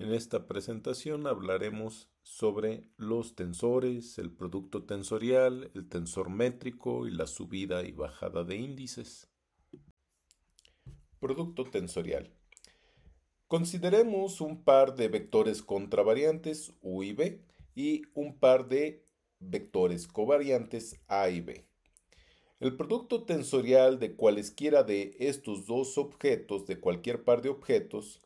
En esta presentación hablaremos sobre los tensores, el producto tensorial, el tensor métrico y la subida y bajada de índices. Producto tensorial. Consideremos un par de vectores contravariantes U y B y un par de vectores covariantes A y B. El producto tensorial de cualesquiera de estos dos objetos, de cualquier par de objetos,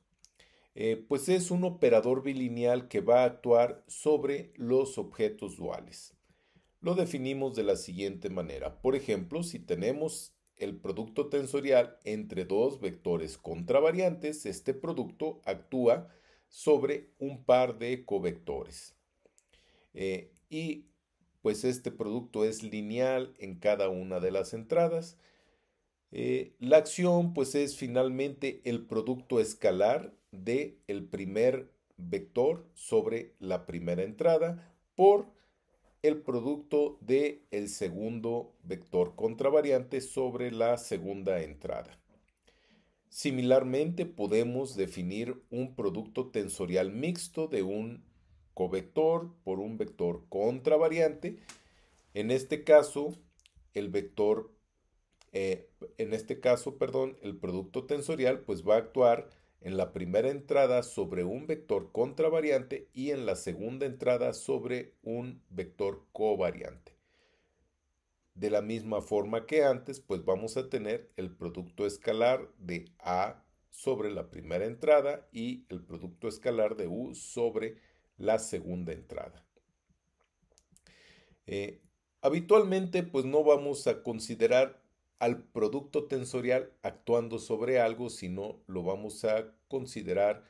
pues es un operador bilineal que va a actuar sobre los objetos duales. Lo definimos de la siguiente manera. Por ejemplo, si tenemos el producto tensorial entre dos vectores contravariantes, este producto actúa sobre un par de covectores. Y pues este producto es lineal en cada una de las entradas. La acción pues es finalmente el producto escalar de el primer vector sobre la primera entrada por el producto de el segundo vector contravariante sobre la segunda entrada. Similarmente podemos definir un producto tensorial mixto de un covector por un vector contravariante. En este caso, el vector el producto tensorial pues va a actuar en la primera entrada sobre un vector contravariante y en la segunda entrada sobre un vector covariante. De la misma forma que antes, pues vamos a tener el producto escalar de A sobre la primera entrada y el producto escalar de U sobre la segunda entrada. Eh, Habitualmente, pues no vamos a considerar al producto tensorial actuando sobre algo, sino lo vamos a considerar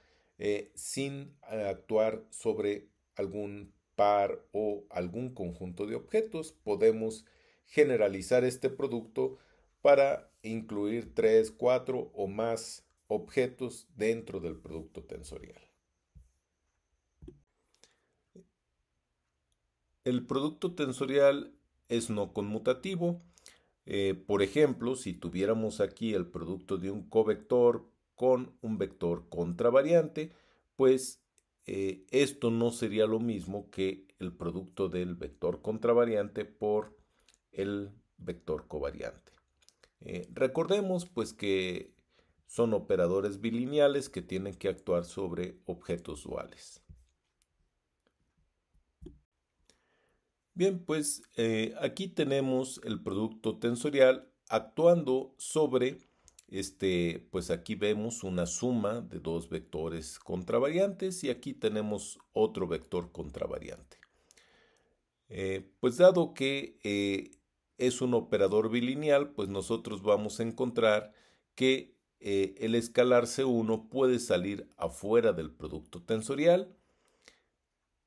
sin actuar sobre algún par o algún conjunto de objetos. Podemos generalizar este producto para incluir 3, 4 o más objetos dentro del producto tensorial. El producto tensorial es no conmutativo. Por ejemplo, si tuviéramos aquí el producto de un covector con un vector contravariante, pues esto no sería lo mismo que el producto del vector contravariante por el vector covariante. Recordemos pues que son operadores bilineales que tienen que actuar sobre objetos duales. Bien, pues aquí tenemos el producto tensorial actuando sobre, pues aquí vemos una suma de dos vectores contravariantes y aquí tenemos otro vector contravariante. Pues dado que es un operador bilineal, pues nosotros vamos a encontrar que el escalar C1 puede salir afuera del producto tensorial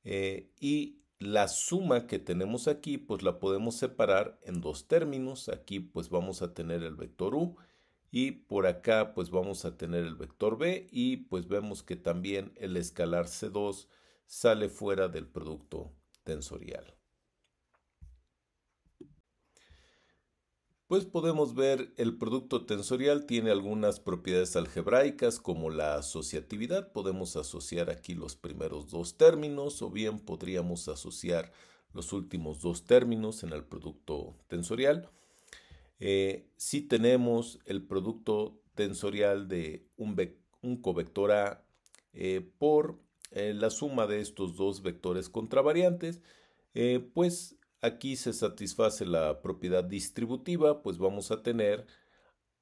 y la suma que tenemos aquí pues la podemos separar en dos términos. Aquí pues vamos a tener el vector u y por acá pues vamos a tener el vector b y pues vemos que también el escalar C2 sale fuera del producto tensorial. Pues podemos ver el producto tensorial tiene algunas propiedades algebraicas como la asociatividad. Podemos asociar aquí los primeros dos términos o bien podríamos asociar los últimos dos términos en el producto tensorial. Si tenemos el producto tensorial de un covector A por la suma de estos dos vectores contravariantes, pues aquí se satisface la propiedad distributiva, pues vamos a tener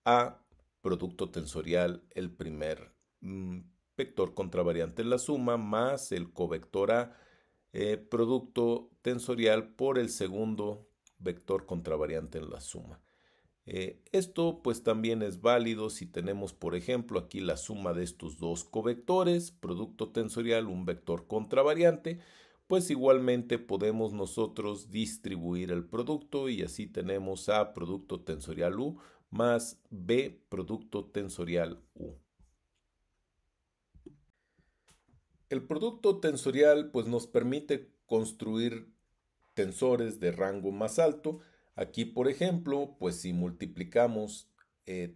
A producto tensorial el primer vector contravariante en la suma más el covector A producto tensorial por el segundo vector contravariante en la suma. Esto pues también es válido si tenemos por ejemplo aquí la suma de estos dos covectores, producto tensorial, un vector contravariante, pues igualmente podemos nosotros distribuir el producto y así tenemos A producto tensorial U más B producto tensorial U. El producto tensorial pues nos permite construir tensores de rango más alto. Aquí, por ejemplo, pues si multiplicamos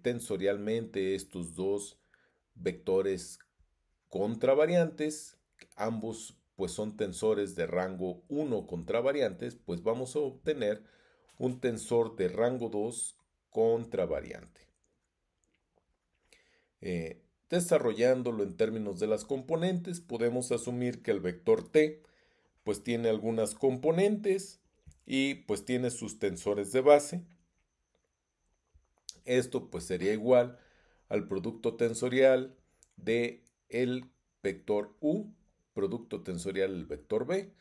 tensorialmente estos dos vectores contravariantes, ambos pues son tensores de rango 1 contravariantes, pues vamos a obtener un tensor de rango 2 contravariante. Desarrollándolo en términos de las componentes, podemos asumir que el vector t pues tiene algunas componentes y pues tiene sus tensores de base. Esto pues sería igual al producto tensorial de el vector u, producto tensorial del vector b.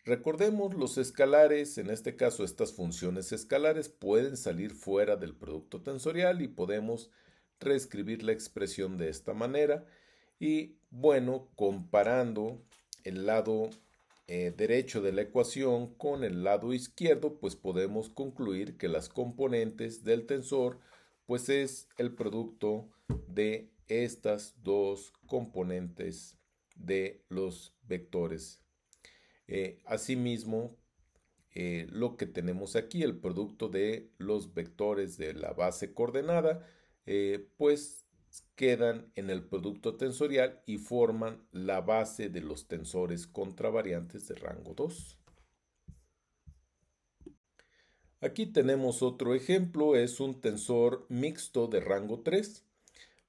Recordemos los escalares, en este caso estas funciones escalares pueden salir fuera del producto tensorial y podemos reescribir la expresión de esta manera. Y bueno, comparando el lado derecho de la ecuación con el lado izquierdo, pues podemos concluir que las componentes del tensor pues es el producto de estas dos componentes de los vectores. Asimismo, lo que tenemos aquí, el producto de los vectores de la base coordenada, pues quedan en el producto tensorial y forman la base de los tensores contravariantes de rango 2. Aquí tenemos otro ejemplo, es un tensor mixto de rango 3.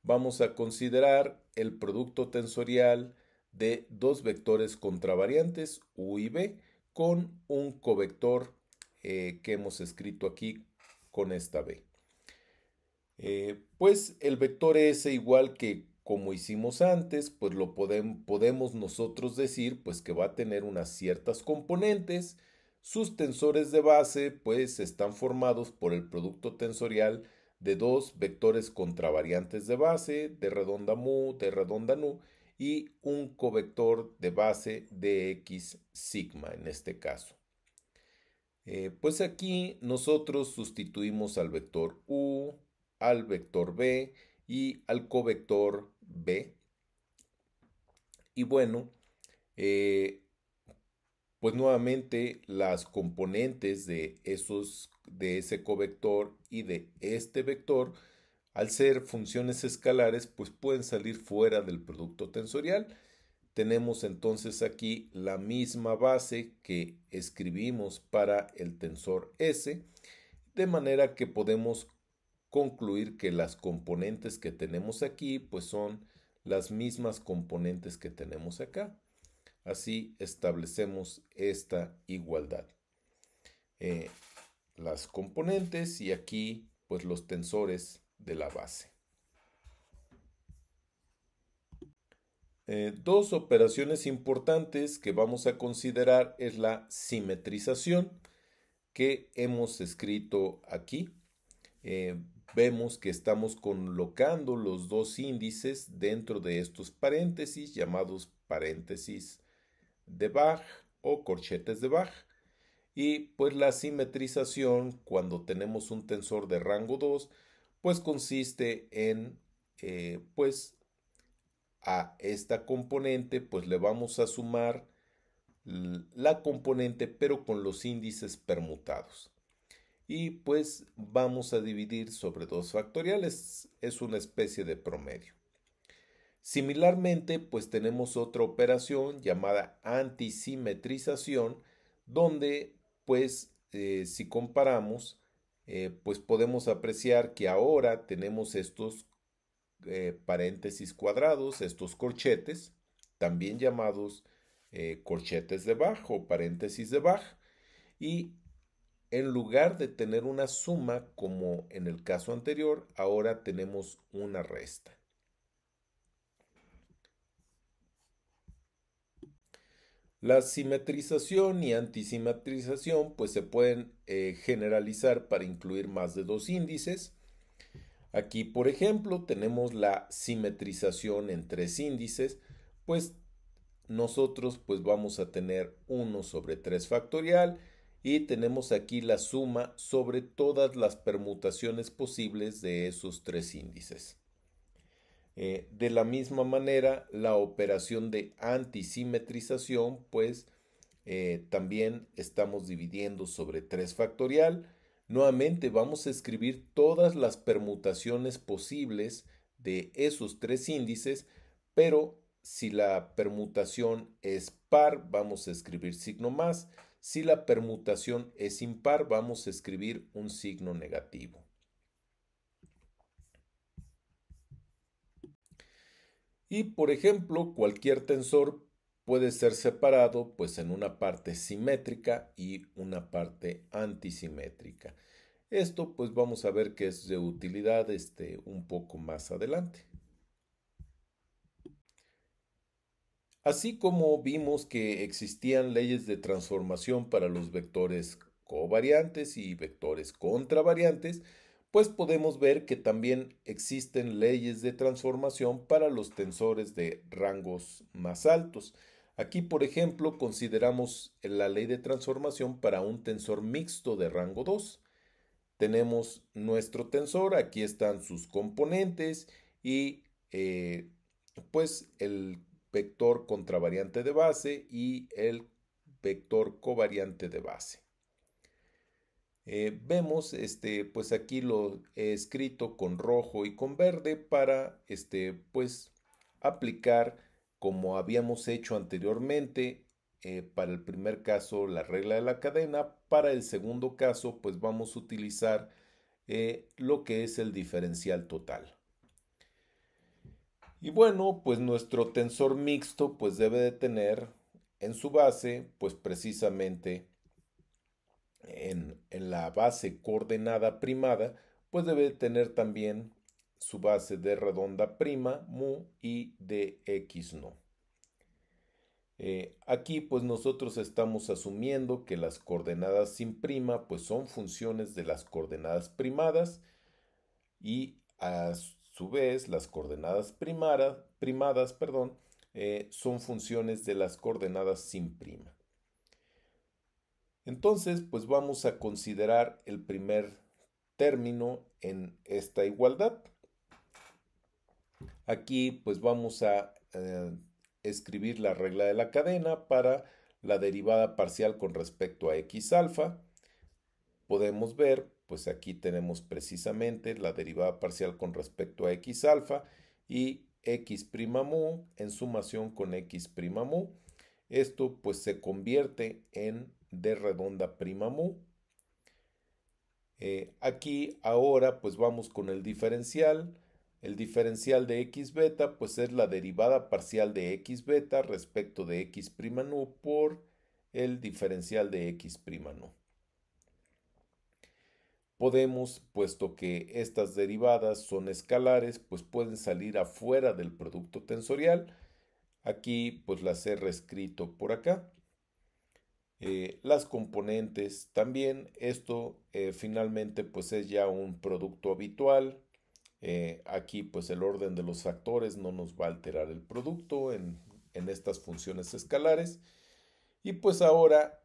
Vamos a considerar el producto tensorial de dos vectores contravariantes u y b con un covector que hemos escrito aquí con esta b. Pues el vector S, igual que como hicimos antes, pues lo podemos nosotros decir pues que va a tener unas ciertas componentes. Sus tensores de base pues están formados por el producto tensorial de dos vectores contravariantes de base, de redonda mu, de redonda nu, y un covector de base de x sigma en este caso. Pues aquí nosotros sustituimos al vector u, al vector b y al covector b. Y bueno, pues nuevamente las componentes de ese covector y de este vector, al ser funciones escalares, pues pueden salir fuera del producto tensorial. Tenemos entonces aquí la misma base que escribimos para el tensor S, de manera que podemos concluir que las componentes que tenemos aquí pues son las mismas componentes que tenemos acá. Así establecemos esta igualdad. Las componentes y aquí pues los tensores de la base. Dos operaciones importantes que vamos a considerar es la simetrización que hemos escrito aquí. Vemos que estamos colocando los dos índices dentro de estos paréntesis llamados paréntesis de Bach o corchetes de Bach. Y pues la simetrización, cuando tenemos un tensor de rango 2, pues consiste en pues a esta componente pues le vamos a sumar la componente pero con los índices permutados. Y pues vamos a dividir sobre 2 factoriales, es una especie de promedio. Similarmente, pues tenemos otra operación llamada antisimetrización, donde pues si comparamos, pues podemos apreciar que ahora tenemos estos paréntesis cuadrados, estos corchetes, también llamados corchetes de Bach o paréntesis de Bach, y en lugar de tener una suma como en el caso anterior, ahora tenemos una resta. La simetrización y antisimetrización pues se pueden generalizar para incluir más de dos índices. Aquí, por ejemplo, tenemos la simetrización en tres índices, pues nosotros pues vamos a tener 1 sobre 3 factorial y tenemos aquí la suma sobre todas las permutaciones posibles de esos tres índices. De la misma manera, la operación de antisimetrización, pues también estamos dividiendo sobre 3 factorial. Nuevamente vamos a escribir todas las permutaciones posibles de esos tres índices, pero si la permutación es par, vamos a escribir signo más. Si la permutación es impar, vamos a escribir un signo negativo. Y por ejemplo, cualquier tensor puede ser separado pues en una parte simétrica y una parte antisimétrica. Esto pues vamos a ver que es de utilidad un poco más adelante. Así como vimos que existían leyes de transformación para los vectores covariantes y vectores contravariantes, pues podemos ver que también existen leyes de transformación para los tensores de rangos más altos. Aquí, por ejemplo, consideramos la ley de transformación para un tensor mixto de rango 2. Tenemos nuestro tensor, aquí están sus componentes y pues el vector contravariante de base y el vector covariante de base. Vemos, pues aquí lo he escrito con rojo y con verde para, pues aplicar como habíamos hecho anteriormente. Para el primer caso la regla de la cadena, para el segundo caso pues vamos a utilizar lo que es el diferencial total. Y bueno, pues nuestro tensor mixto pues debe de tener en su base pues precisamente en la base coordenada primada pues debe de tener también su base de redonda prima mu y de x no. Aquí pues nosotros estamos asumiendo que las coordenadas sin prima pues son funciones de las coordenadas primadas y a su vez las coordenadas primadas son funciones de las coordenadas sin prima. Entonces pues vamos a considerar el primer término en esta igualdad. Aquí pues vamos a escribir la regla de la cadena para la derivada parcial con respecto a x alfa. Podemos ver, pues aquí tenemos precisamente la derivada parcial con respecto a x alfa y x' mu en sumación con x' mu. Esto pues se convierte en d redonda prima mu. Aquí ahora pues vamos con el diferencial. El diferencial de x beta pues es la derivada parcial de x beta respecto de x' nu por el diferencial de x' nu. Podemos, puesto que estas derivadas son escalares, pues pueden salir afuera del producto tensorial. Aquí pues las he reescrito por acá. Las componentes también, esto finalmente pues es ya un producto habitual. Aquí pues el orden de los factores no nos va a alterar el producto en estas funciones escalares. Y pues ahora,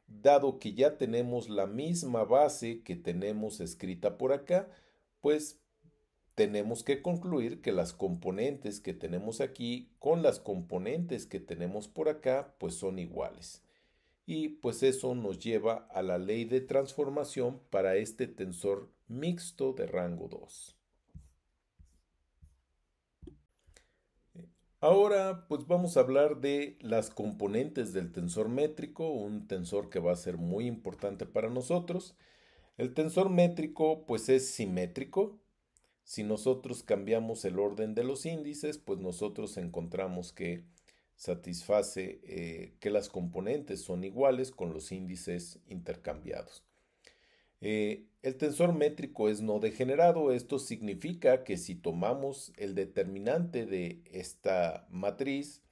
dado que ya tenemos la misma base que tenemos escrita por acá, pues tenemos que concluir que las componentes que tenemos aquí con las componentes que tenemos por acá, pues son iguales. Y pues eso nos lleva a la ley de transformación para este tensor mixto de rango 2. Ahora pues vamos a hablar de las componentes del tensor métrico, un tensor que va a ser muy importante para nosotros. El tensor métrico pues es simétrico. Si nosotros cambiamos el orden de los índices, pues nosotros encontramos que satisface que las componentes son iguales con los índices intercambiados. El tensor métrico es no degenerado. Esto significa que si tomamos el determinante de esta matriz,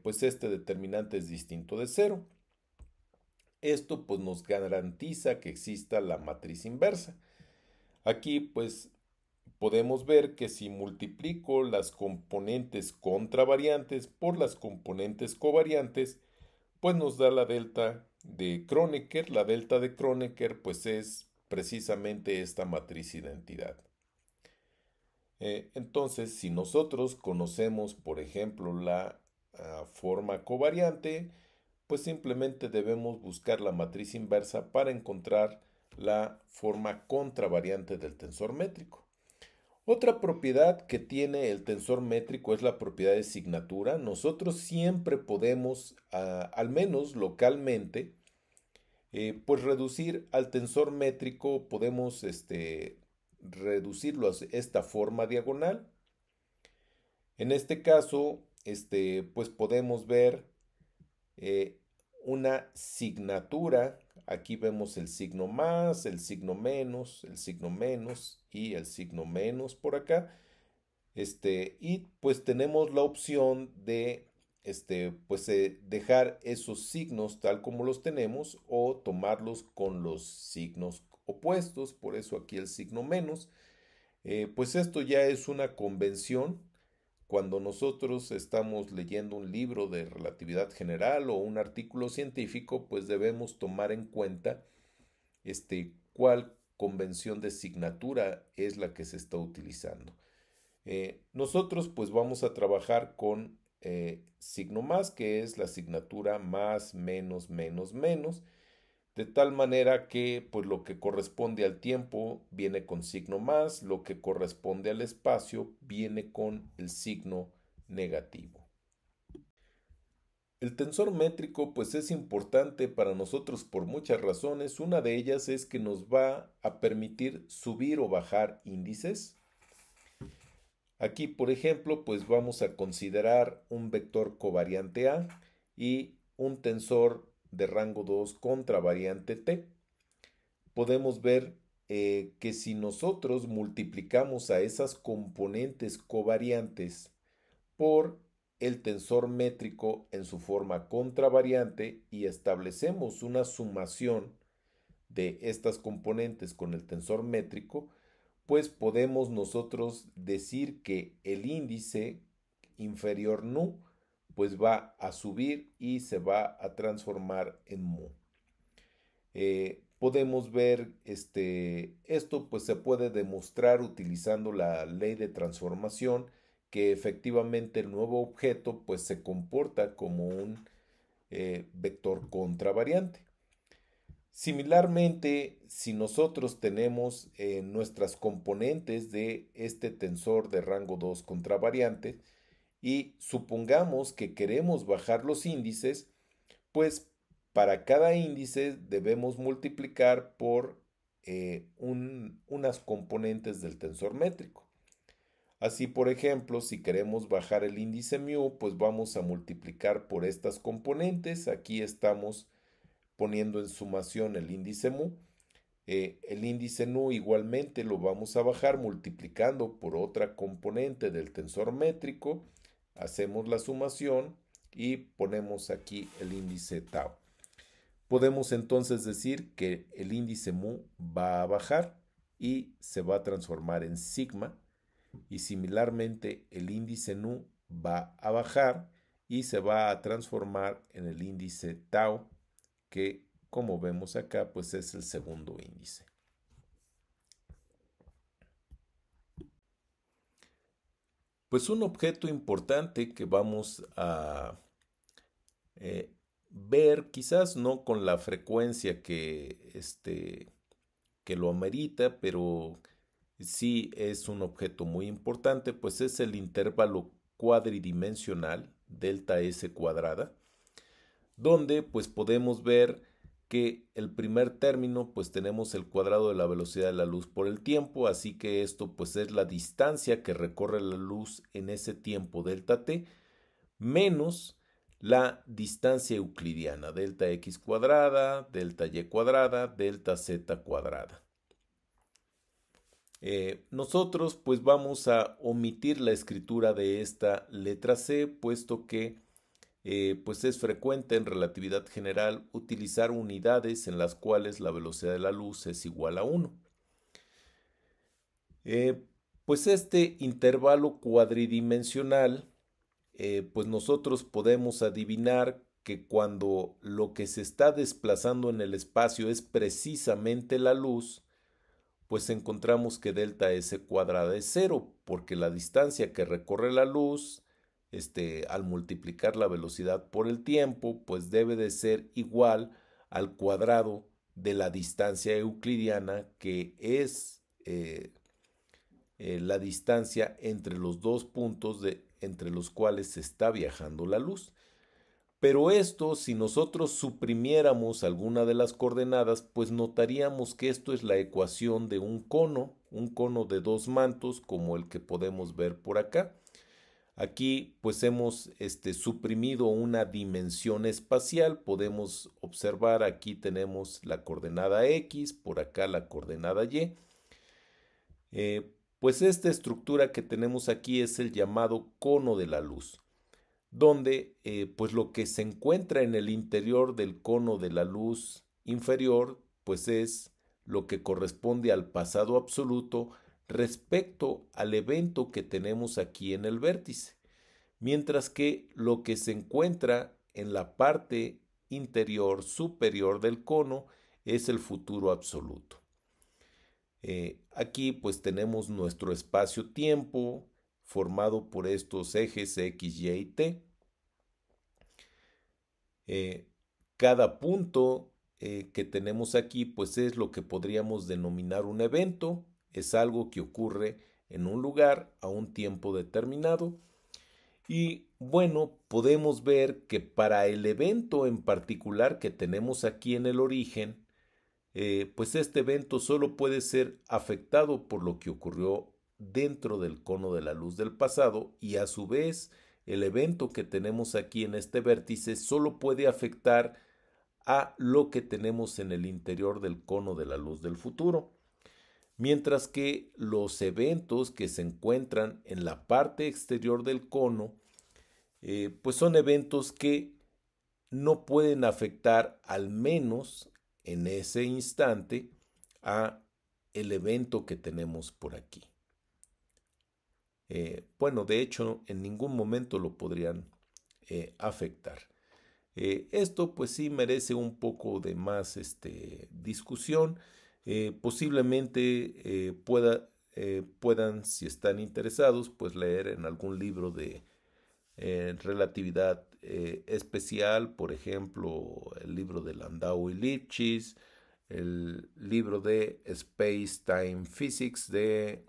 pues este determinante es distinto de cero. Esto pues nos garantiza que exista la matriz inversa. Aquí pues podemos ver que si multiplico las componentes contravariantes por las componentes covariantes, pues nos da la delta de Kronecker. La delta de Kronecker pues es precisamente esta matriz identidad. Entonces, si nosotros conocemos, por ejemplo, la forma covariante, pues simplemente debemos buscar la matriz inversa para encontrar la forma contravariante del tensor métrico. Otra propiedad que tiene el tensor métrico es la propiedad de signatura. Nosotros siempre podemos, al menos localmente, pues reducir al tensor métrico, podemos reducirlo a esta forma diagonal. En este caso, pues podemos ver eh, una signatura. Aquí vemos el signo más, el signo menos, el signo menos y el signo menos por acá. Y pues tenemos la opción de pues dejar esos signos tal como los tenemos o tomarlos con los signos opuestos, por eso aquí el signo menos. Pues esto ya es una convención. Cuando nosotros estamos leyendo un libro de relatividad general o un artículo científico, pues debemos tomar en cuenta cuál convención de signatura es la que se está utilizando. Nosotros pues vamos a trabajar con signo más, que es la asignatura más, menos, menos, menos, de tal manera que pues lo que corresponde al tiempo viene con signo más, lo que corresponde al espacio viene con el signo negativo. El tensor métrico pues es importante para nosotros por muchas razones. Una de ellas es que nos va a permitir subir o bajar índices. Aquí, por ejemplo, pues vamos a considerar un vector covariante A y un tensor de rango 2 contravariante T. Podemos ver que si nosotros multiplicamos a esas componentes covariantes por el tensor métrico en su forma contravariante y establecemos una sumación de estas componentes con el tensor métrico, pues podemos nosotros decir que el índice inferior nu pues va a subir y se va a transformar en mu. Podemos ver esto pues se puede demostrar utilizando la ley de transformación, que efectivamente el nuevo objeto pues se comporta como un vector contravariante. Similarmente, si nosotros tenemos nuestras componentes de este tensor de rango 2 contravariante y supongamos que queremos bajar los índices, pues para cada índice debemos multiplicar por unas componentes del tensor métrico. Así, por ejemplo, si queremos bajar el índice mu, pues vamos a multiplicar por estas componentes. Aquí estamos poniendo en sumación el índice mu. El índice nu igualmente lo vamos a bajar multiplicando por otra componente del tensor métrico. Hacemos la sumación y ponemos aquí el índice tau. Podemos entonces decir que el índice mu va a bajar y se va a transformar en sigma, y similarmente el índice nu va a bajar y se va a transformar en el índice tau, que como vemos acá pues es el segundo índice. Pues un objeto importante que vamos a ver, quizás no con la frecuencia que lo amerita, pero sí es un objeto muy importante, pues es el intervalo cuadridimensional delta S cuadrada, donde pues podemos ver que el primer término pues tenemos el cuadrado de la velocidad de la luz por el tiempo, así que esto pues es la distancia que recorre la luz en ese tiempo delta t, menos la distancia euclidiana, delta x cuadrada, delta y cuadrada, delta z cuadrada. Nosotros pues vamos a omitir la escritura de esta letra C, puesto que pues es frecuente en relatividad general utilizar unidades en las cuales la velocidad de la luz es igual a 1. Pues este intervalo cuadridimensional, pues nosotros podemos adivinar que cuando lo que se está desplazando en el espacio es precisamente la luz, pues encontramos que delta S cuadrada es 0, porque la distancia que recorre la luz, al multiplicar la velocidad por el tiempo, pues debe de ser igual al cuadrado de la distancia euclidiana, que es la distancia entre los dos puntos entre los cuales se está viajando la luz. Pero esto, si nosotros suprimiéramos alguna de las coordenadas, pues notaríamos que esto es la ecuación de un cono de dos mantos como el que podemos ver por acá. Aquí pues hemos suprimido una dimensión espacial. Podemos observar, aquí tenemos la coordenada X, por acá la coordenada Y. Pues esta estructura que tenemos aquí es el llamado cono de la luz, donde pues lo que se encuentra en el interior del cono de la luz inferior pues es lo que corresponde al pasado absoluto respecto al evento que tenemos aquí en el vértice, mientras que lo que se encuentra en la parte interior superior del cono es el futuro absoluto. Aquí pues tenemos nuestro espacio-tiempo formado por estos ejes X, Y y T. Cada punto que tenemos aquí pues es lo que podríamos denominar un evento. Es algo que ocurre en un lugar a un tiempo determinado. Y bueno, podemos ver que para el evento en particular que tenemos aquí en el origen, pues este evento solo puede ser afectado por lo que ocurrió dentro del cono de la luz del pasado, y a su vez el evento que tenemos aquí en este vértice solo puede afectar a lo que tenemos en el interior del cono de la luz del futuro, mientras que los eventos que se encuentran en la parte exterior del cono pues son eventos que no pueden afectar, al menos en ese instante, a el evento que tenemos por aquí. Bueno, de hecho, en ningún momento lo podrían afectar. Esto pues sí merece un poco de más discusión. Posiblemente puedan, si están interesados, pues leer en algún libro de relatividad especial, por ejemplo, el libro de Landau y Lipschitz, el libro de Space-Time Physics de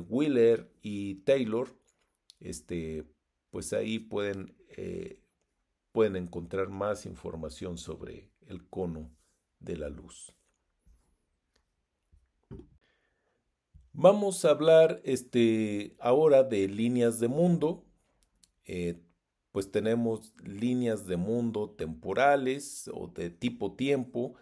Wheeler y Taylor. Pues ahí pueden encontrar más información sobre el cono de la luz. Vamos a hablar ahora de líneas de mundo. Pues tenemos líneas de mundo temporales o de tipo tiempo,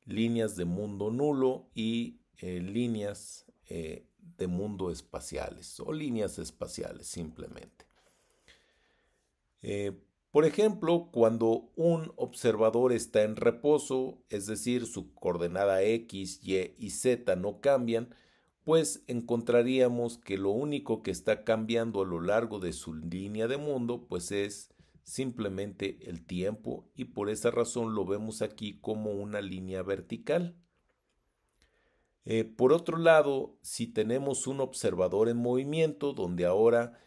líneas de mundo nulo y líneas de mundo espaciales o líneas espaciales simplemente. Por ejemplo, cuando un observador está en reposo, es decir, su coordenada X, Y y Z no cambian, pues encontraríamos que lo único que está cambiando a lo largo de su línea de mundo pues es simplemente el tiempo, y por esa razón lo vemos aquí como una línea vertical. Por otro lado, si tenemos un observador en movimiento donde ahora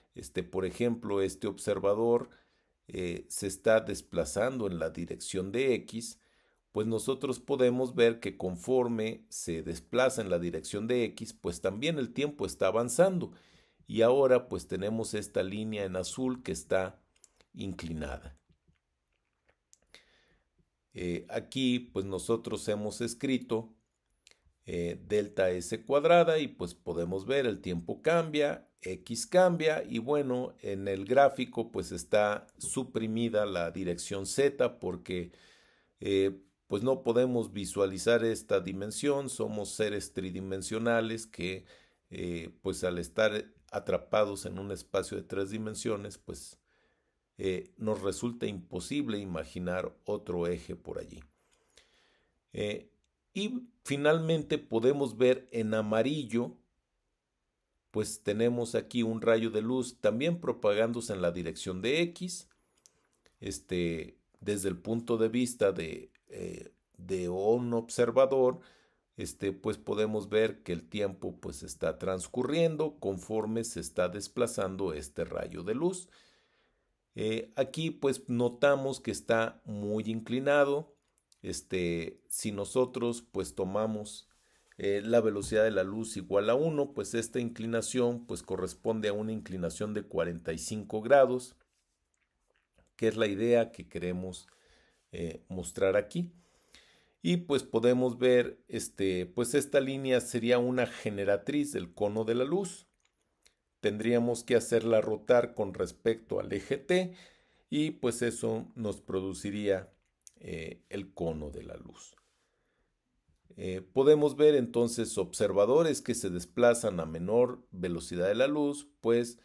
por ejemplo este observador se está desplazando en la dirección de X, pues nosotros podemos ver que conforme se desplaza en la dirección de X, pues también el tiempo está avanzando, y ahora pues tenemos esta línea en azul que está inclinada. Aquí pues nosotros hemos escrito delta S cuadrada, y pues podemos ver el tiempo cambia, X cambia, y bueno, en el gráfico pues está suprimida la dirección Z porque pues no podemos visualizar esta dimensión. Somos seres tridimensionales que pues al estar atrapados en un espacio de 3 dimensiones pues nos resulta imposible imaginar otro eje por allí. Y finalmente podemos ver en amarillo, pues tenemos aquí un rayo de luz también propagándose en la dirección de X. Desde el punto de vista de un observador, pues podemos ver que el tiempo pues está transcurriendo conforme se está desplazando este rayo de luz. Aquí pues notamos que está muy inclinado. Si nosotros pues tomamos la velocidad de la luz igual a 1, pues esta inclinación pues corresponde a una inclinación de 45 grados, que es la idea que queremos mostrar aquí. Y pues podemos ver, pues esta línea sería una generatriz del cono de la luz. Tendríamos que hacerla rotar con respecto al eje T y pues eso nos produciría el cono de la luz. Podemos ver entonces observadores que se desplazan a menor velocidad de la luz, pues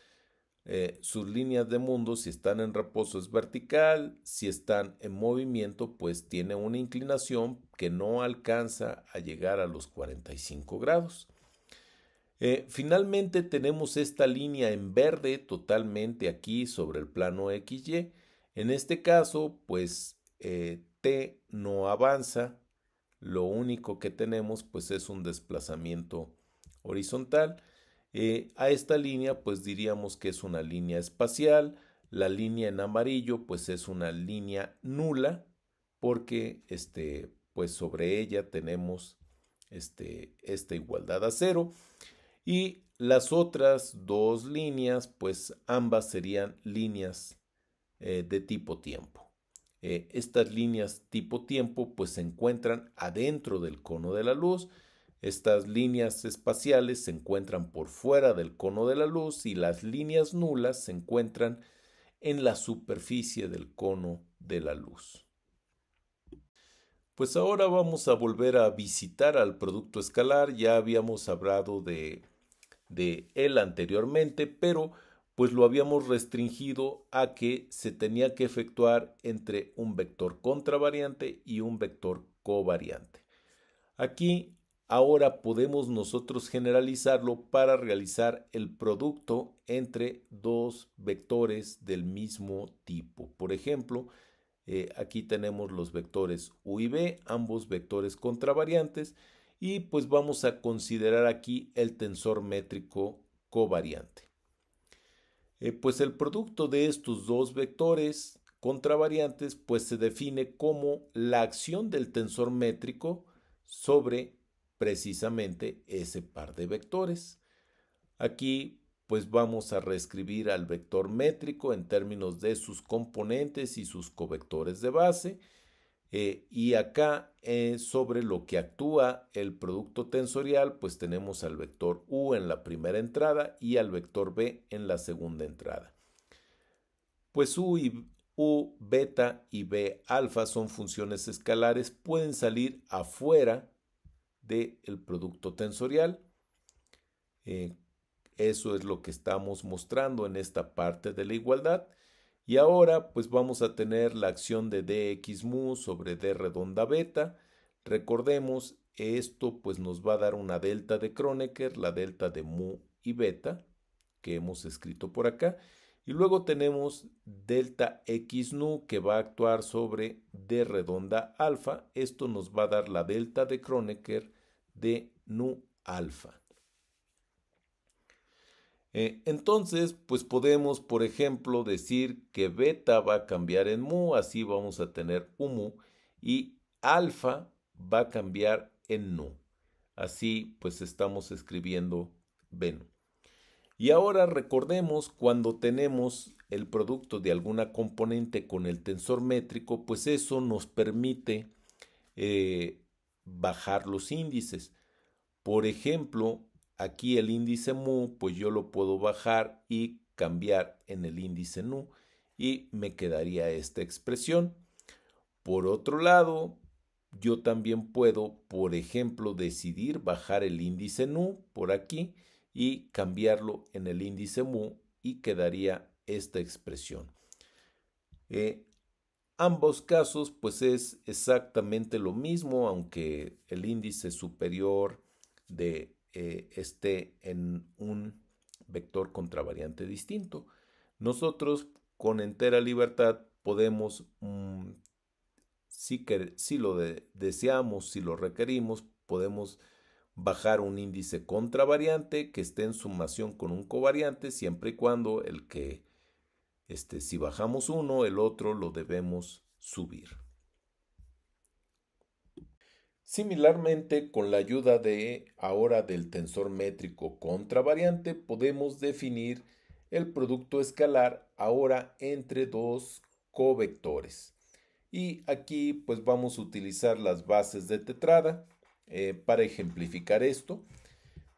sus líneas de mundo, si están en reposo es vertical, si están en movimiento, pues tiene una inclinación que no alcanza a llegar a los 45 grados. Finalmente tenemos esta línea en verde totalmente aquí sobre el plano XY. En este caso, pues T no avanza. Lo único que tenemos pues es un desplazamiento horizontal. A esta línea pues diríamos que es una línea espacial. La línea en amarillo pues es una línea nula porque pues sobre ella tenemos esta igualdad a cero. Y las otras dos líneas, pues ambas serían líneas de tipo tiempo. Estas líneas tipo tiempo pues se encuentran adentro del cono de la luz. Estas líneas espaciales se encuentran por fuera del cono de la luz y las líneas nulas se encuentran en la superficie del cono de la luz. Pues ahora vamos a volver a visitar al producto escalar. Ya habíamos hablado de él anteriormente, pero pues lo habíamos restringido a que se tenía que efectuar entre un vector contravariante y un vector covariante. Aquí ahora podemos nosotros generalizarlo para realizar el producto entre dos vectores del mismo tipo. Por ejemplo, aquí tenemos los vectores u y b, ambos vectores contravariantes, y pues vamos a considerar aquí el tensor métrico covariante. Pues el producto de estos dos vectores contravariantes pues se define como la acción del tensor métrico sobre precisamente ese par de vectores. Aquí pues vamos a reescribir al vector métrico en términos de sus componentes y sus covectores de base. Y acá sobre lo que actúa el producto tensorial, pues tenemos al vector u en la primera entrada y al vector b en la segunda entrada. Pues u beta y b alfa son funciones escalares, pueden salir afuera del producto tensorial. Eso es lo que estamos mostrando en esta parte de la igualdad. Y ahora pues vamos a tener la acción de dx mu sobre d redonda beta. Recordemos, esto pues nos va a dar una delta de Kronecker, la delta de mu y beta, que hemos escrito por acá. Y luego tenemos delta x nu que va a actuar sobre d redonda alfa. Esto nos va a dar la delta de Kronecker de nu alfa. Entonces, pues podemos, por ejemplo, decir que beta va a cambiar en mu, así vamos a tener u mu, y alfa va a cambiar en nu. Así, pues estamos escribiendo b nu. Y ahora recordemos cuando tenemos el producto de alguna componente con el tensor métrico, pues eso nos permite bajar los índices. Por ejemplo, aquí el índice mu, pues yo lo puedo bajar y cambiar en el índice nu y me quedaría esta expresión. Por otro lado, yo también puedo, por ejemplo, decidir bajar el índice nu por aquí y cambiarlo en el índice mu y quedaría esta expresión. Ambos casos, pues es exactamente lo mismo, aunque el índice superior esté en un vector contravariante distinto. Nosotros con entera libertad podemos, si lo deseamos, si lo requerimos, podemos bajar un índice contravariante que esté en sumación con un covariante, siempre y cuando si bajamos uno, el otro lo debemos subir. Similarmente, con la ayuda de ahora del tensor métrico contravariante, podemos definir el producto escalar ahora entre dos covectores. Y aquí pues vamos a utilizar las bases de tetrada para ejemplificar esto.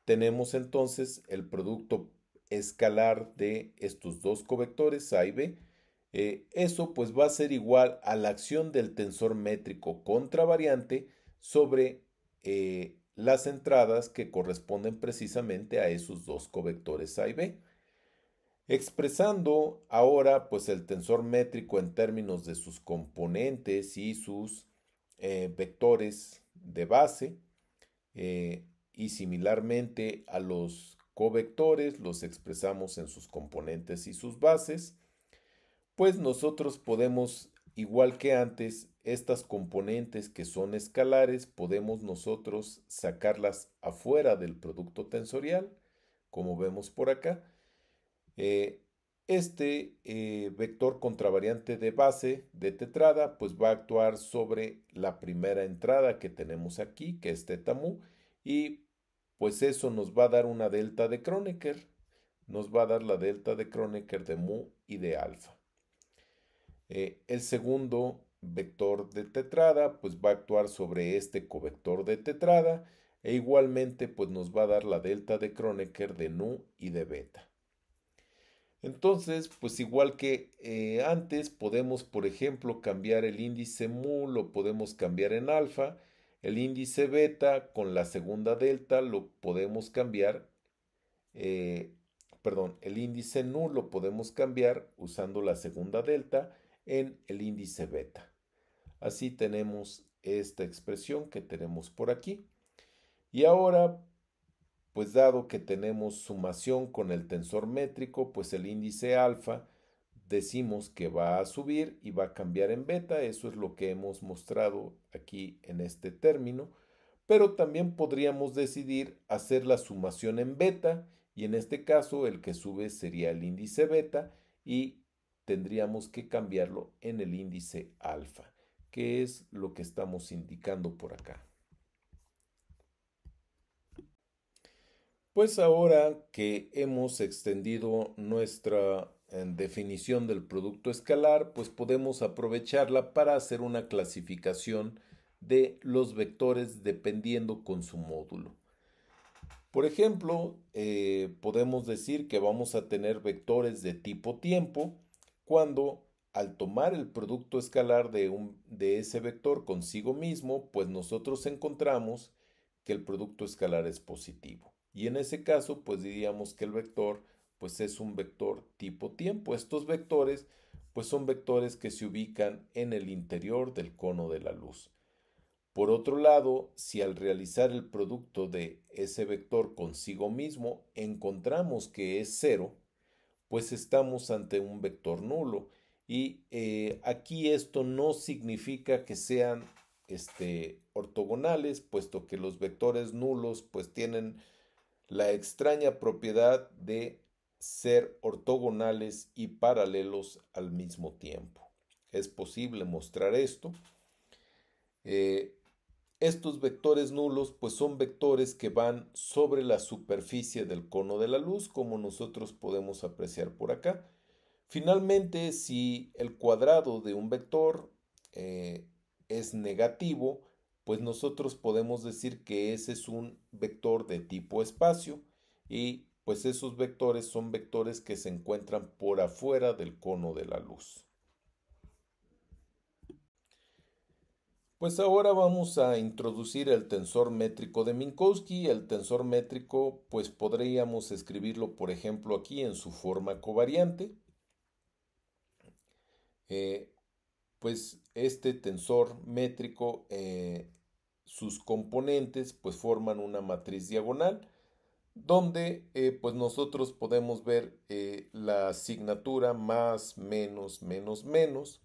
Tenemos entonces el producto escalar de estos dos covectores A y B. Eso pues va a ser igual a la acción del tensor métrico contravariante sobre las entradas que corresponden precisamente a esos dos covectores A y B. Expresando ahora pues el tensor métrico en términos de sus componentes y sus vectores de base, y similarmente a los covectores los expresamos en sus componentes y sus bases, pues nosotros podemos, igual que antes, estas componentes que son escalares, podemos nosotros sacarlas afuera del producto tensorial, como vemos por acá. Vector contravariante de base de tetrada pues va a actuar sobre la primera entrada que tenemos aquí, que es teta mu, y pues eso nos va a dar una delta de Kronecker, nos va a dar la delta de Kronecker de mu y de alfa. El segundo vector de tetrada pues va a actuar sobre este covector de tetrada e igualmente pues nos va a dar la delta de Kronecker de nu y de beta. Entonces, pues igual que antes, podemos, por ejemplo, cambiar el índice mu, lo podemos cambiar en alfa. El índice beta con la segunda delta lo podemos cambiar, eh, perdón, el índice nu lo podemos cambiar usando la segunda delta en el índice beta. Así tenemos esta expresión que tenemos por aquí. Y ahora pues dado que tenemos sumación con el tensor métrico, pues el índice alfa decimos que va a subir y va a cambiar en beta, eso es lo que hemos mostrado aquí en este término, pero también podríamos decidir hacer la sumación en beta y en este caso el que sube sería el índice beta y tendríamos que cambiarlo en el índice alfa, que es lo que estamos indicando por acá. Pues ahora que hemos extendido nuestra definición del producto escalar, pues podemos aprovecharla para hacer una clasificación de los vectores dependiendo con su módulo. Por ejemplo, podemos decir que vamos a tener vectores de tipo tiempo cuando al tomar el producto escalar de ese vector consigo mismo, pues nosotros encontramos que el producto escalar es positivo. Y en ese caso, pues diríamos que el vector pues es un vector tipo tiempo. Estos vectores pues son vectores que se ubican en el interior del cono de la luz. Por otro lado, si al realizar el producto de ese vector consigo mismo encontramos que es cero, pues estamos ante un vector nulo. Y aquí esto no significa que sean ortogonales, puesto que los vectores nulos pues tienen la extraña propiedad de ser ortogonales y paralelos al mismo tiempo. Es posible mostrar esto. Eh, Estos vectores nulos pues son vectores que van sobre la superficie del cono de la luz, como nosotros podemos apreciar por acá. Finalmente, si el cuadrado de un vector es negativo, pues nosotros podemos decir que ese es un vector de tipo espacio y pues esos vectores son vectores que se encuentran por afuera del cono de la luz. Pues ahora vamos a introducir el tensor métrico de Minkowski. El tensor métrico pues podríamos escribirlo por ejemplo aquí en su forma covariante. Pues este tensor métrico, sus componentes pues forman una matriz diagonal donde pues nosotros podemos ver la asignatura más, menos, menos, menos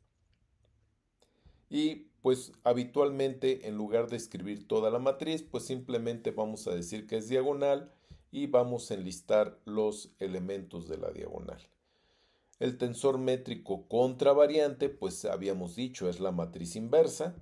y pues habitualmente en lugar de escribir toda la matriz pues simplemente vamos a decir que es diagonal y vamos a enlistar los elementos de la diagonal. El tensor métrico contravariante, pues habíamos dicho, es la matriz inversa.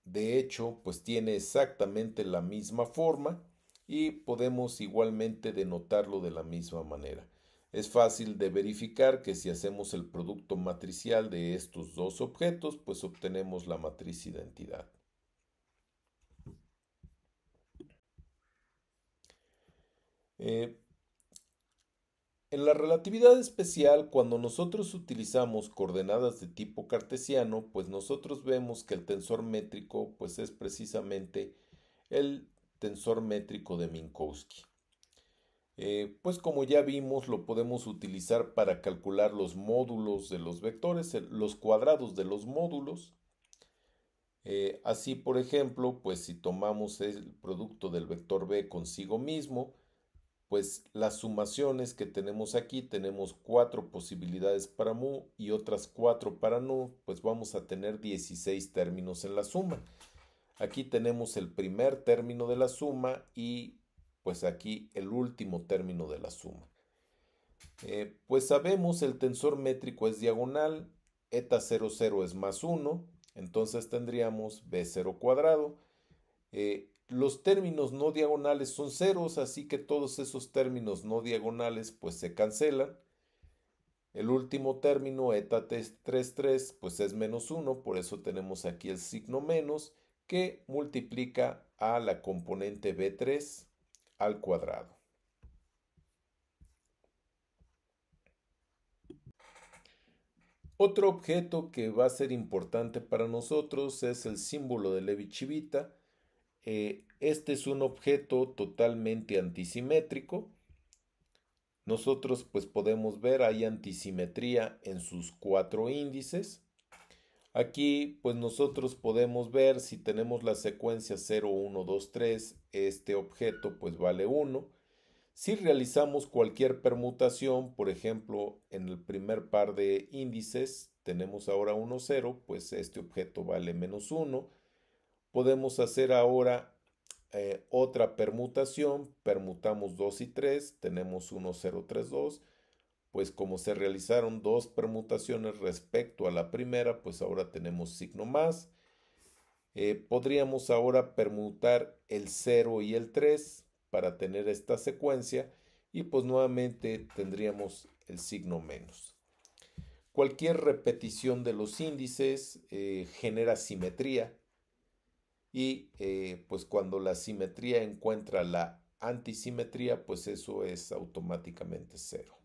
de hecho, pues tiene exactamente la misma forma y podemos igualmente denotarlo de la misma manera. Es fácil de verificar que si hacemos el producto matricial de estos dos objetos, pues obtenemos la matriz identidad. Eh, En la relatividad especial, cuando nosotros utilizamos coordenadas de tipo cartesiano, pues nosotros vemos que el tensor métrico pues es precisamente el tensor métrico de Minkowski. Pues como ya vimos, lo podemos utilizar para calcular los módulos de los vectores, los cuadrados de los módulos. Así, por ejemplo, pues si tomamos el producto del vector b consigo mismo, pues las sumaciones que tenemos aquí, tenemos 4 posibilidades para mu y otras 4 para nu, pues vamos a tener 16 términos en la suma. Aquí tenemos el primer término de la suma y pues aquí el último término de la suma. Pues sabemos el tensor métrico es diagonal, eta 00 es más 1, entonces tendríamos b0 cuadrado. Los términos no diagonales son ceros, así que todos esos términos no diagonales pues se cancelan. El último término, eta 33, pues es menos 1, por eso tenemos aquí el signo menos, que multiplica a la componente b3 al cuadrado. Otro objeto que va a ser importante para nosotros es el símbolo de Levi-Civita. Este es un objeto totalmente antisimétrico. Nosotros pues podemos ver hay antisimetría en sus 4 índices. Aquí pues nosotros podemos ver si tenemos la secuencia 0, 1, 2, 3, este objeto pues vale 1. Si realizamos cualquier permutación, por ejemplo, en el primer par de índices tenemos ahora 1, 0, pues este objeto vale menos 1. Podemos hacer ahora otra permutación, permutamos 2 y 3, tenemos 1, 0, 3, 2. Pues como se realizaron dos permutaciones respecto a la primera, pues ahora tenemos signo más. Podríamos ahora permutar el 0 y el 3 para tener esta secuencia y pues nuevamente tendríamos el signo menos. Cualquier repetición de los índices genera simetría y pues cuando la simetría encuentra la antisimetría, pues eso es automáticamente cero.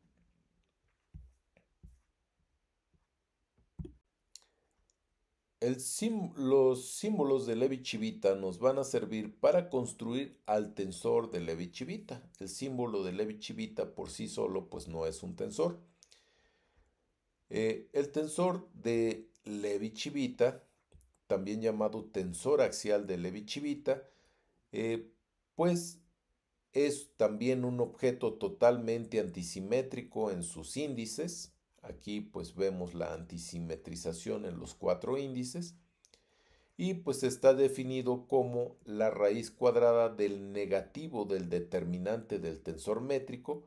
Los símbolos de Levi-Civita nos van a servir para construir al tensor de Levi-Civita. El símbolo de Levi-Civita por sí solo pues no es un tensor. El tensor de Levi-Civita, también llamado tensor axial de Levi-Civita, pues es también un objeto totalmente antisimétrico en sus índices. Aquí pues vemos la antisimetrización en los 4 índices. Y pues está definido como la raíz cuadrada del negativo del determinante del tensor métrico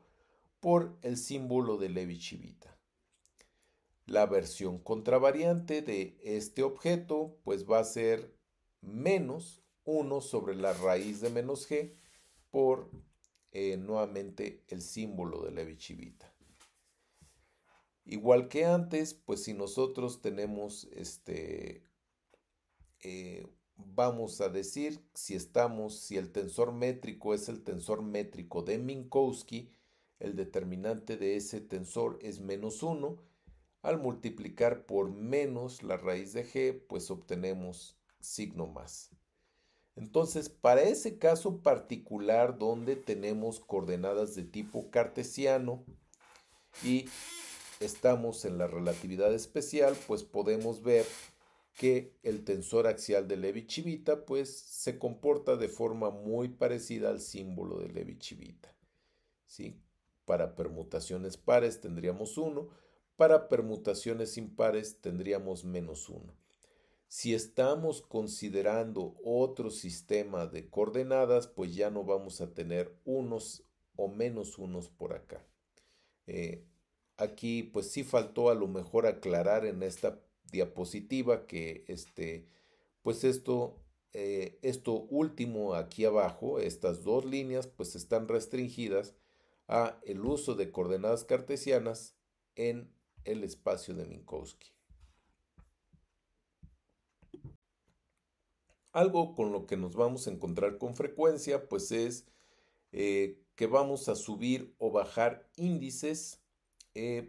por el símbolo de Levi-Civita. La versión contravariante de este objeto pues va a ser menos 1 sobre la raíz de menos g por nuevamente el símbolo de Levi-Civita. Igual que antes, pues si nosotros tenemos vamos a decir si el tensor métrico es el tensor métrico de Minkowski, el determinante de ese tensor es menos 1. Al multiplicar por menos la raíz de g, pues obtenemos signo más. Entonces, para ese caso particular donde tenemos coordenadas de tipo cartesiano y estamos en la relatividad especial, pues podemos ver que el tensor axial de Levi-Civita pues se comporta de forma muy parecida al símbolo de Levi-Civita. ¿Sí? Para permutaciones pares tendríamos 1, para permutaciones impares tendríamos menos 1. Si estamos considerando otro sistema de coordenadas, pues ya no vamos a tener unos o menos unos por acá. Aquí pues sí faltó a lo mejor aclarar en esta diapositiva que pues esto último aquí abajo, estas dos líneas, pues están restringidas a el uso de coordenadas cartesianas en el espacio de Minkowski. Algo con lo que nos vamos a encontrar con frecuencia, pues es que vamos a subir o bajar índices,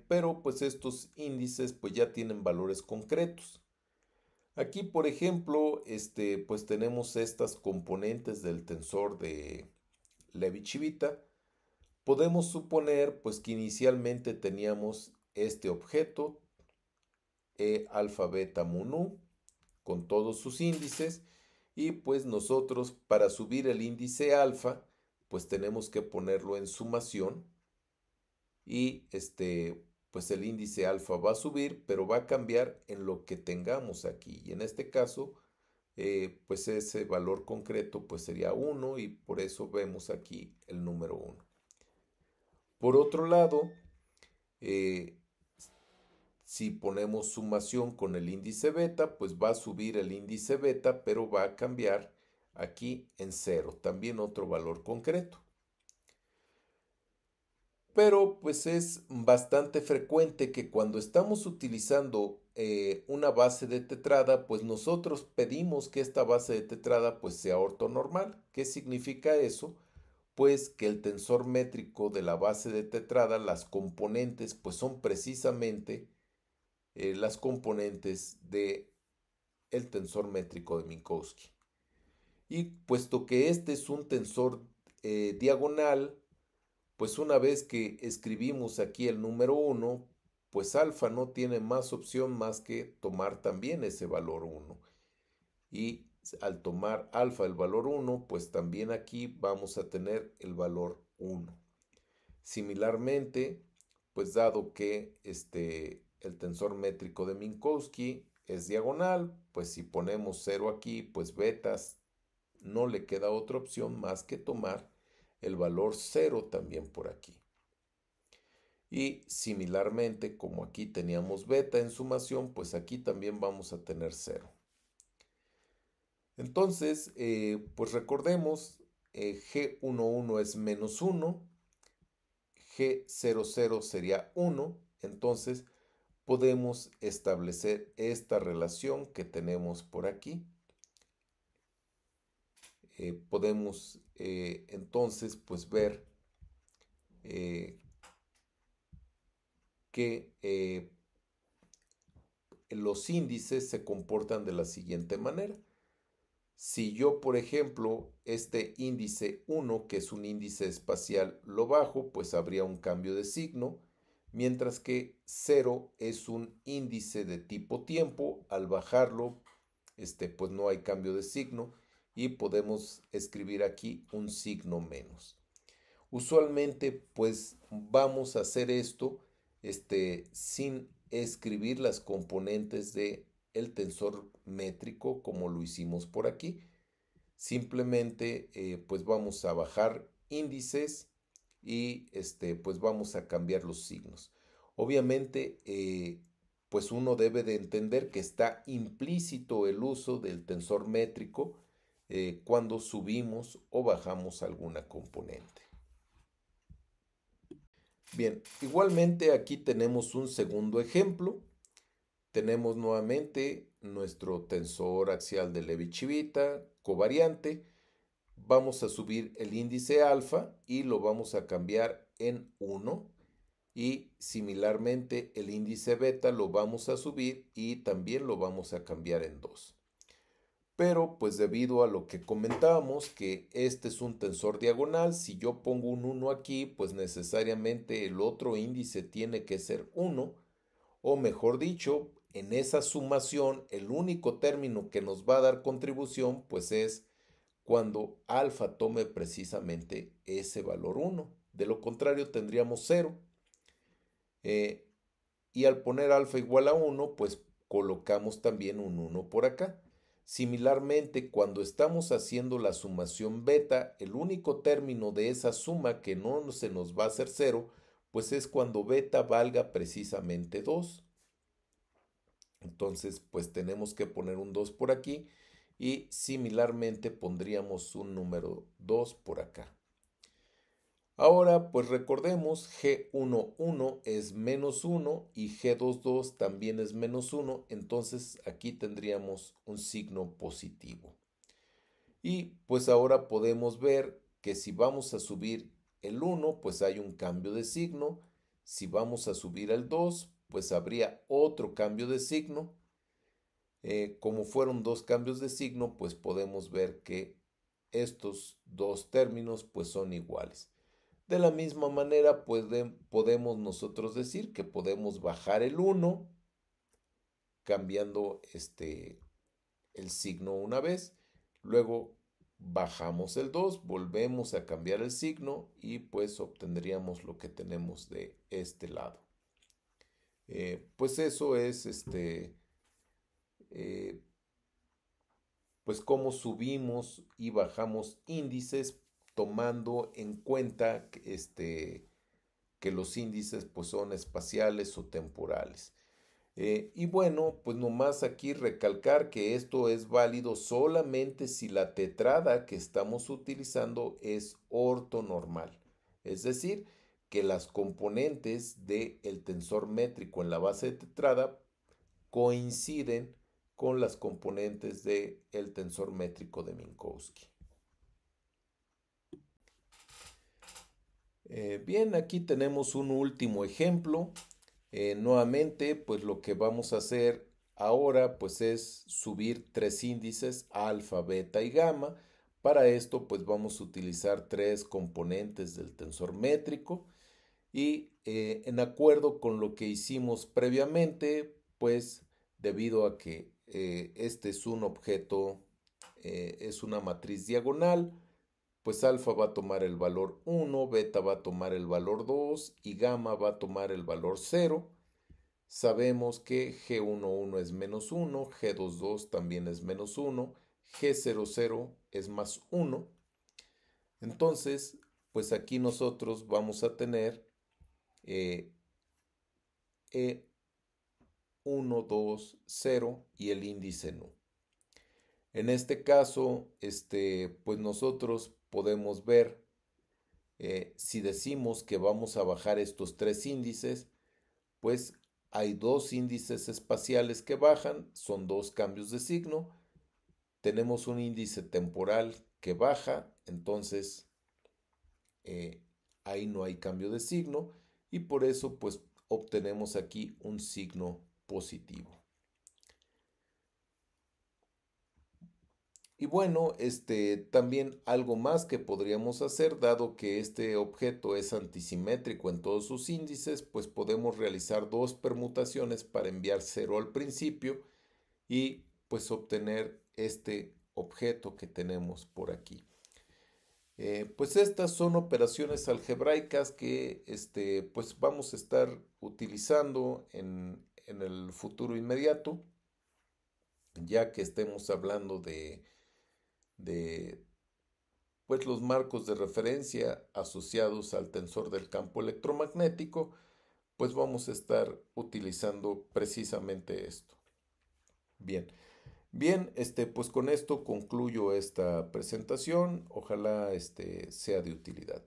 pero pues estos índices pues ya tienen valores concretos. Aquí, por ejemplo, pues tenemos estas componentes del tensor de Levi-Civita. Podemos suponer pues que inicialmente teníamos este objeto E alfa beta mu nu con todos sus índices y pues nosotros para subir el índice alfa pues tenemos que ponerlo en sumación y pues el índice alfa va a subir, pero va a cambiar en lo que tengamos aquí. Y en este caso, pues ese valor concreto pues sería 1 y por eso vemos aquí el número 1. Por otro lado, eh, si ponemos sumación con el índice beta, pues va a subir el índice beta, pero va a cambiar aquí en 0, también otro valor concreto. Pero pues es bastante frecuente que cuando estamos utilizando una base de tetrada, pues nosotros pedimos que esta base de tetrada pues sea ortonormal. ¿Qué significa eso? Pues que el tensor métrico de la base de tetrada, las componentes pues son precisamente las componentes de el tensor métrico de Minkowski. Y puesto que este es un tensor diagonal, pues una vez que escribimos aquí el número 1, pues alfa no tiene más opción más que tomar también ese valor 1. Y al tomar alfa el valor 1, pues también aquí vamos a tener el valor 1. Similarmente, pues dado que el tensor métrico de Minkowski es diagonal, pues si ponemos 0 aquí, pues betas no le queda otra opción más que tomar el valor 0 también por aquí. Y similarmente, como aquí teníamos beta en sumación, pues aquí también vamos a tener 0. Entonces, pues recordemos, G11 es menos 1, G00 sería 1, entonces podemos establecer esta relación que tenemos por aquí. Podemos entonces pues ver que los índices se comportan de la siguiente manera. Si yo, por ejemplo, este índice 1, que es un índice espacial, lo bajo, pues habría un cambio de signo, mientras que 0 es un índice de tipo tiempo, al bajarlo, pues no hay cambio de signo y podemos escribir aquí un signo menos. Usualmente, pues vamos a hacer esto sin escribir las componentes de el tensor métrico como lo hicimos por aquí. Simplemente pues vamos a bajar índices y pues vamos a cambiar los signos. Obviamente pues uno debe de entender que está implícito el uso del tensor métrico cuando subimos o bajamos alguna componente. Bien, igualmente aquí tenemos un segundo ejemplo. Tenemos nuevamente nuestro tensor axial de Levi-Civita covariante. Vamos a subir el índice alfa y lo vamos a cambiar en 1. Y similarmente el índice beta lo vamos a subir y también lo vamos a cambiar en 2. Pero pues debido a lo que comentábamos que este es un tensor diagonal, si yo pongo un 1 aquí, pues necesariamente el otro índice tiene que ser 1, o mejor dicho, en esa sumación el único término que nos va a dar contribución pues es cuando alfa tome precisamente ese valor 1. De lo contrario tendríamos 0. Y al poner alfa igual a 1, pues colocamos también un 1 por acá. Similarmente, cuando estamos haciendo la sumación beta, el único término de esa suma que no se nos va a hacer 0, pues es cuando beta valga precisamente 2. Entonces, pues tenemos que poner un 2 por aquí y similarmente pondríamos un número 2 por acá. Ahora, pues recordemos, G11 es menos 1 y G22 también es menos 1, entonces aquí tendríamos un signo positivo. Y pues ahora podemos ver que si vamos a subir el 1, pues hay un cambio de signo. Si vamos a subir el 2, pues habría otro cambio de signo. Como fueron dos cambios de signo, pues podemos ver que estos dos términos pues son iguales. De la misma manera, podemos nosotros decir que podemos bajar el 1 cambiando el signo una vez, luego bajamos el 2, volvemos a cambiar el signo y pues obtendríamos lo que tenemos de este lado. Pues eso es eh, pues cómo subimos y bajamos índices tomando en cuenta que los índices pues son espaciales o temporales. Y bueno, pues nomás aquí recalcar que esto es válido solamente si la tetrada que estamos utilizando es ortonormal, es decir, que las componentes del tensor métrico en la base de tetrada coinciden con las componentes del tensor métrico de Minkowski. Bien, aquí tenemos un último ejemplo. Nuevamente, pues lo que vamos a hacer ahora pues es subir tres índices, alfa, beta y gamma. Para esto pues vamos a utilizar tres componentes del tensor métrico y en acuerdo con lo que hicimos previamente, pues debido a que este es un objeto, es una matriz diagonal, pues alfa va a tomar el valor 1, beta va a tomar el valor 2 y gamma va a tomar el valor 0. Sabemos que G11 es menos 1, G22 también es menos 1, G00 es más 1. Entonces, pues aquí nosotros vamos a tener E1, 2, 0 y el índice nu. En este caso, pues nosotros podemos ver, si decimos que vamos a bajar estos tres índices, pues hay dos índices espaciales que bajan, son dos cambios de signo. Tenemos un índice temporal que baja, entonces eh, ahí no hay cambio de signo y por eso pues obtenemos aquí un signo positivo. Y bueno, también algo más que podríamos hacer, dado que este objeto es antisimétrico en todos sus índices, pues podemos realizar dos permutaciones para enviar 0 al principio y pues obtener este objeto que tenemos por aquí. Pues estas son operaciones algebraicas que pues vamos a estar utilizando en el futuro inmediato, ya que estemos hablando de pues los marcos de referencia asociados al tensor del campo electromagnético, pues vamos a estar utilizando precisamente esto. Bien, bien, pues con esto concluyo esta presentación. Ojalá sea de utilidad.